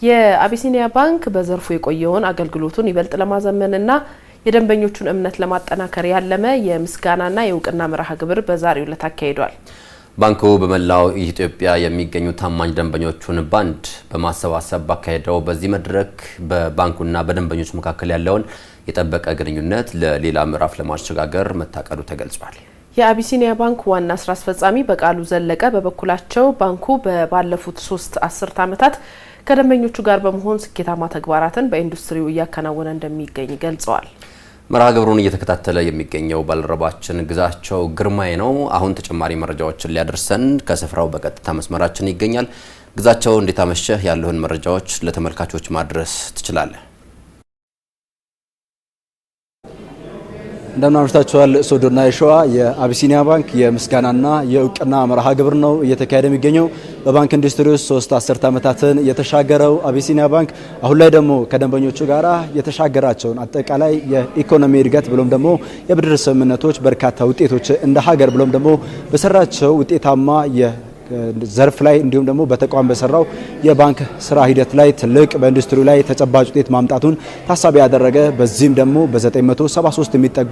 የአቢሲኒያ ባንክ በዘርፉ የቆየውን አገልግሎቱን ይበልጥ ለማዘመንና የደንበኞቹን እምነት ለማጠናከር ያለመ የምስጋናና የእውቅና መርሃ ግብር በዛሬው ዕለት አካሂዷል። ባንኩ በመላው ኢትዮጵያ የሚገኙ ታማኝ ደንበኞቹን ባንድ በማሰባሰብ ባካሄደው በዚህ መድረክ በባንኩና በደንበኞች መካከል ያለውን የጠበቀ ግንኙነት ለሌላ ምዕራፍ ለማሸጋገር መታቀዱ ተገልጿል። የአቢሲኒያ ባንክ ዋና ስራ አስፈጻሚ በቃሉ ዘለቀ በበኩላቸው ባንኩ ባለፉት 3 አስርት ዓመታት ከደንበኞቹ ጋር በመሆን ስኬታማ ተግባራትን በኢንዱስትሪው እያከናወነ እንደሚገኝ ገልጸዋል። መርሃ ግብሩን እየተከታተለ የሚገኘው ባልደረባችን ግዛቸው ግርማይ ነው። አሁን ተጨማሪ መረጃዎችን ሊያደርሰን ከስፍራው በቀጥታ መስመራችን ይገኛል። ግዛቸው እንዴት አመሸህ? ያለውን መረጃዎች ለተመልካቾች ማድረስ ትችላለህ? እንደምን አምሽታችኋል። ሶዶና የሸዋ የአቢሲኒያ ባንክ የምስጋናና የእውቅና መርሃ ግብር ነው እየተካሄደ የሚገኘው። በባንክ ኢንዱስትሪ ውስጥ 3 አስርት ዓመታትን የተሻገረው አቢሲኒያ ባንክ አሁን ላይ ደግሞ ከደንበኞቹ ጋራ የተሻገራቸውን አጠቃላይ የኢኮኖሚ እድገት ብሎም ደግሞ የብድር ስምምነቶች በርካታ ውጤቶች እንደ ሀገር ብሎም ደግሞ በሰራቸው ውጤታማ ዘርፍ ላይ እንዲሁም ደግሞ በተቋም በሰራው የባንክ ስራ ሂደት ላይ ትልቅ በኢንዱስትሪ ላይ ተጨባጭ ውጤት ማምጣቱን ታሳቢ ያደረገ በዚህም ደግሞ በ973 የሚጠጉ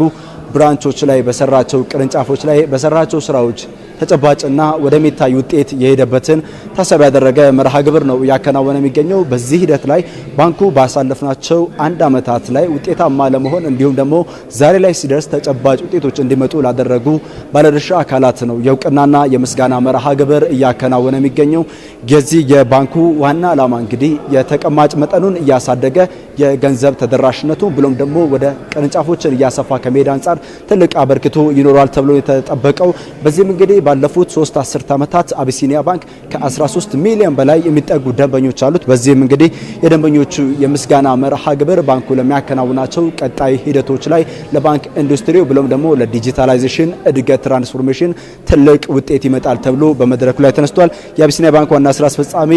ብራንቾች ላይ በሰራቸው ቅርንጫፎች ላይ በሰራቸው ስራዎች ተጨባጭና ወደሚታይ ውጤት የሄደበትን ታሳቢ ያደረገ መርሃ ግብር ነው ያከናወነ የሚገኘው። በዚህ ሂደት ላይ ባንኩ ባሳለፍናቸው 1 ዓመታት ላይ ውጤታማ ለመሆን እንዲሁም ደግሞ ዛሬ ላይ ሲደርስ ተጨባጭ ውጤቶች እንዲመጡ ላደረጉ ባለድርሻ አካላት ነው የእውቅናና የምስጋና መርሃ ግብር እያከናወነ የሚገኘው። የዚህ የባንኩ ዋና ዓላማ እንግዲህ የተቀማጭ መጠኑን እያሳደገ የገንዘብ ተደራሽነቱ ብሎም ደግሞ ወደ ቅርንጫፎችን እያሰፋ ከመሄድ አንጻር ትልቅ አበርክቶ ይኖራል ተብሎ የተጠበቀው። በዚህም እንግዲህ ባለፉት 3 አስርት ዓመታት አቢሲኒያ ባንክ ከ13 ሚሊዮን በላይ የሚጠጉ ደንበኞች አሉት። በዚህም እንግዲህ የደንበኞቹ የምስጋና መርሃ ግብር ባንኩ ለሚያከናውናቸው ቀጣይ ሂደቶች ላይ ለባንክ ኢንዱስትሪው ብሎም ደግሞ ለዲጂታላይዜሽን እድገት ትራንስፎርሜሽን ትልቅ ውጤት ይመጣል ተብሎ በመድረኩ ላይ ተነስቷል። የአቢሲኒያ ባንክ ዋና ስራ አስፈጻሚ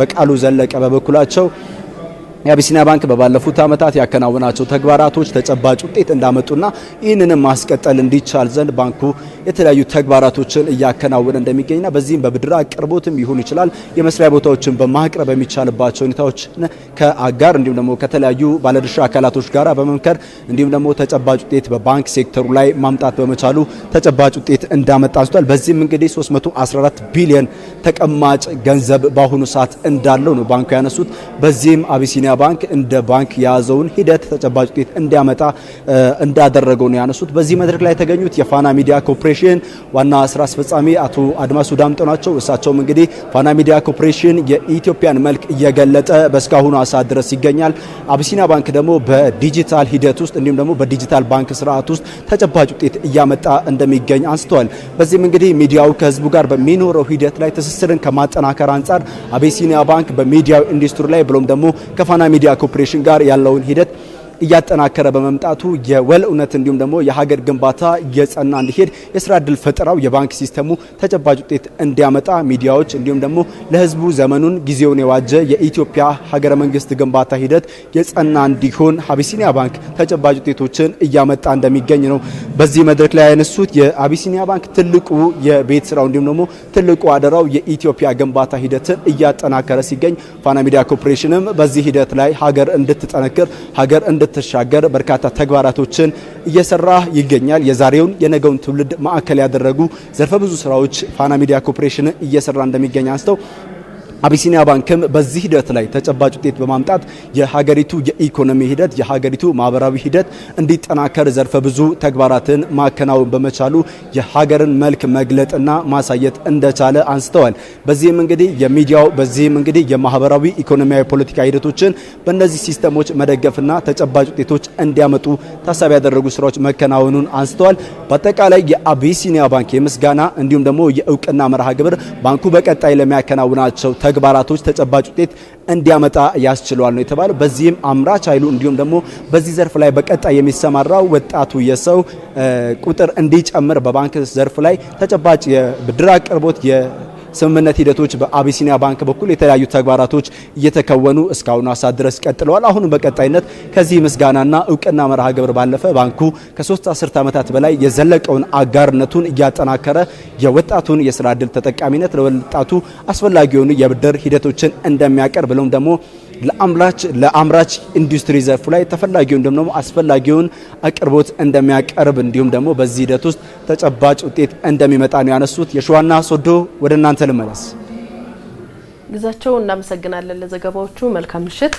በቃሉ ዘለቀ በበኩላቸው የአቢሲኒያ ባንክ በባለፉት ዓመታት ያከናወናቸው ተግባራቶች ተጨባጭ ውጤት እንዳመጡና ይህንንም ማስቀጠል እንዲቻል ዘንድ ባንኩ የተለያዩ ተግባራቶችን እያከናወነ እንደሚገኝና በዚህም በብድር አቅርቦትም ይሁን ይችላል የመስሪያ ቦታዎችን በማቅረብ የሚቻልባቸው ሁኔታዎች ከአጋር እንዲሁም ደግሞ ከተለያዩ ባለድርሻ አካላቶች ጋር በመምከር እንዲሁም ደግሞ ተጨባጭ ውጤት በባንክ ሴክተሩ ላይ ማምጣት በመቻሉ ተጨባጭ ውጤት እንዳመጣ አንስቷል። በዚህም እንግዲህ 314 ቢሊዮን ተቀማጭ ገንዘብ በአሁኑ ሰዓት እንዳለው ነው ባንኩ ያነሱት። በዚህም አቢሲኒያ ባንክ እንደ ባንክ የያዘውን ሂደት ተጨባጭ ውጤት እንዲያመጣ እንዳደረገው ነው ያነሱት። በዚህ መድረክ ላይ የተገኙት የፋና ሚዲያ ኮርፖሬሽን ዋና ስራ አስፈጻሚ አቶ አድማሱ ዳምጦ ናቸው። እሳቸውም እንግዲህ ፋና ሚዲያ ኮርፖሬሽን የኢትዮጵያን መልክ እየገለጠ በስካሁኑ ሰዓት ድረስ ይገኛል። አቢሲኒያ ባንክ ደግሞ በዲጂታል ሂደት ውስጥ እንዲሁም ደግሞ በዲጂታል ባንክ ስርዓት ውስጥ ተጨባጭ ውጤት እያመጣ እንደሚገኝ አንስተዋል። በዚህም እንግዲህ ሚዲያው ከህዝቡ ጋር በሚኖረው ሂደት ላይ ትስስርን ከማጠናከር አንጻር አቢሲኒያ ባንክ በሚዲያው ኢንዱስትሪ ላይ ብሎም ደግሞ ከፋና ሚዲያ ኮርፖሬሽን ጋር ያለውን ሂደት እያጠናከረ በመምጣቱ የወል እውነት እንዲሁም ደግሞ የሀገር ግንባታ የጸና እንዲሄድ የስራ ዕድል ፈጠራው የባንክ ሲስተሙ ተጨባጭ ውጤት እንዲያመጣ ሚዲያዎች እንዲሁም ደግሞ ለህዝቡ ዘመኑን ጊዜውን የዋጀ የኢትዮጵያ ሀገረ መንግስት ግንባታ ሂደት የጸና እንዲሆን አቢሲኒያ ባንክ ተጨባጭ ውጤቶችን እያመጣ እንደሚገኝ ነው በዚህ መድረክ ላይ ያነሱት። የአቢሲኒያ ባንክ ትልቁ የቤት ስራው እንዲሁም ደግሞ ትልቁ አደራው የኢትዮጵያ ግንባታ ሂደትን እያጠናከረ ሲገኝ ፋና ሚዲያ ኮርፖሬሽንም በዚህ ሂደት ላይ ሀገር እንድትጠነክር ሀገር ተሻገር በርካታ ተግባራቶችን እየሰራ ይገኛል። የዛሬውን የነገውን ትውልድ ማዕከል ያደረጉ ዘርፈ ብዙ ስራዎች ፋና ሚዲያ ኮርፖሬሽን እየሰራ እንደሚገኝ አንስተው አቢሲኒያ ባንክም በዚህ ሂደት ላይ ተጨባጭ ውጤት በማምጣት የሀገሪቱ የኢኮኖሚ ሂደት የሀገሪቱ ማህበራዊ ሂደት እንዲጠናከር ዘርፈ ብዙ ተግባራትን ማከናወን በመቻሉ የሀገርን መልክ መግለጥና ማሳየት እንደቻለ አንስተዋል። በዚህም እንግዲህ የሚዲያው በዚህም እንግዲህ የማህበራዊ ኢኮኖሚያዊ ፖለቲካ ሂደቶችን በእነዚህ ሲስተሞች መደገፍና ተጨባጭ ውጤቶች እንዲያመጡ ታሳቢ ያደረጉ ስራዎች መከናወኑን አንስተዋል። በአጠቃላይ የአቢሲኒያ ባንክ የምስጋና እንዲሁም ደግሞ የእውቅና መርሃ ግብር ባንኩ በቀጣይ ለሚያከናውናቸው ተግባራቶች ተጨባጭ ውጤት እንዲያመጣ ያስችላል ነው የተባለው። በዚህም አምራች ኃይሉ እንዲሁም ደግሞ በዚህ ዘርፍ ላይ በቀጣይ የሚሰማራው ወጣቱ የሰው ቁጥር እንዲጨምር በባንክ ዘርፍ ላይ ተጨባጭ የብድር አቅርቦት ስምምነት ሂደቶች በአቢሲኒያ ባንክ በኩል የተለያዩ ተግባራቶች እየተከወኑ እስካሁን ሰዓት ድረስ ቀጥለዋል። አሁን በቀጣይነት ከዚህ ምስጋናና እውቅና መርሃ ግብር ባለፈ ባንኩ ከ3 አስርት ዓመታት በላይ የዘለቀውን አጋርነቱን እያጠናከረ የወጣቱን የስራ ዕድል ተጠቃሚነት ለወጣቱ አስፈላጊ የሆኑ የብድር ሂደቶችን እንደሚያቀርብ ብሎም ደግሞ ለአምራች ኢንዱስትሪ ዘርፉ ላይ ተፈላጊውን ደግሞ አስፈላጊውን አቅርቦት እንደሚያቀርብ እንዲሁም ደግሞ በዚህ ሂደት ውስጥ ተጨባጭ ውጤት እንደሚመጣ ነው ያነሱት። የሸዋና ሶዶ ወደ እናንተ ልመለስ። ግዛቸው እናመሰግናለን ለዘገባዎቹ። መልካም ምሽት።